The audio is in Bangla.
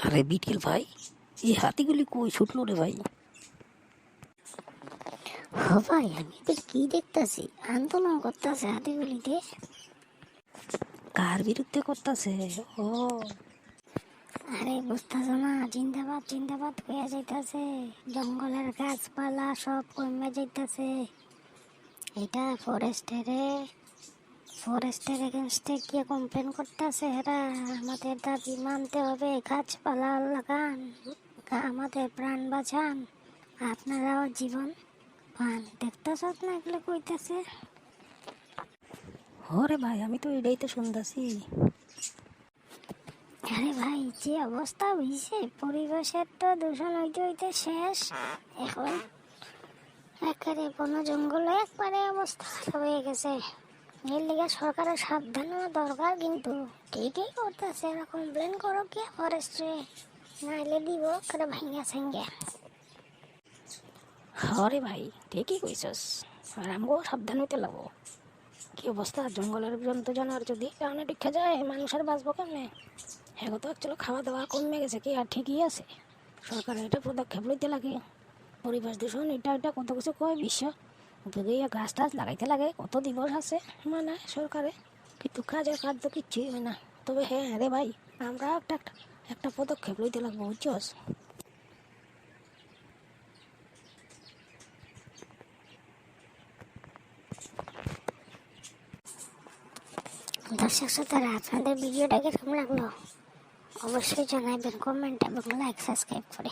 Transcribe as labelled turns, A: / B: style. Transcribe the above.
A: আরে বিটকেল ভাই, এই হাতিগুলি কই ছুটলো রে ভাই?
B: হ ভাই, আমি এদের কি দেখতাছি, আন্দোলন করতেছে হাতিগুলিতে।
A: কার বিরুদ্ধে করতেছে? ও
B: আরে বুঝতেছ না, জিন্দাবাদ জিন্দাবাদ হয়ে যাইতাছে, জঙ্গলের গাছপালা সব কমে যাইতাছে। এটা ফরেস্টের এগেনস্টে গিয়ে কমপ্লেন করতেছে এরা। আমাদের দাবি মানতে হবে, গাছপালা লাগান, আমাদের প্রাণ বাঁচান, আপনারাও জীবন পান। দেখতেছ না এগুলো কইতাছে?
A: হরে ভাই, আমি তো এটাই তো শুনতেছি।
B: আরে ভাই, যে অবস্থা হইছে, পরিবেশের তো দূষণ হইতে হইতে শেষ। এখন একেবারে বন জঙ্গলে একবারে অবস্থা খারাপ হয়ে গেছে। এর লিগে সরকারের সাবধান হওয়া দরকার, কিন্তু ঠিকই করতেছে। এরা কমপ্লেন করো কি ফরেস্টে, নাইলে দিব করে ভাঙ্গা সাঙ্গা।
A: হরে ভাই, ঠিকই কইছস। আর আমগো সাবধান হইতে লাগবো। কি অবস্থা জঙ্গলের জন্তু জানোয়ার যদি টানে টিকা যায়, মানুষ আর বাঁচবো কেমনে? হ্যাঁ তো অ্যাকচুয়ালি খাওয়া দাওয়া কমে গেছে, কি আর ঠিকই আছে। সরকারের এটা পদক্ষেপ লইতে লাগে। পরিবেশ দূষণ এটা কত কিছু কয় বিশ্ব গাছ টাছ লাগাইতে লাগে, কত দিবস আছে মানে সরকারে, কিন্তু কাজের কাজ তো কিচ্ছুই হয় না। তবে হ্যাঁ রে ভাই, আমরা একটা পদক্ষেপ লইতে লাগবো, বুঝছস?
B: দর্শক শ্রোতারা, আপনাদের ভিডিওটা কেমন লাগলো অবশ্যই জানাবেন কমেন্ট এবং লাইক সাবস্ক্রাইব করে।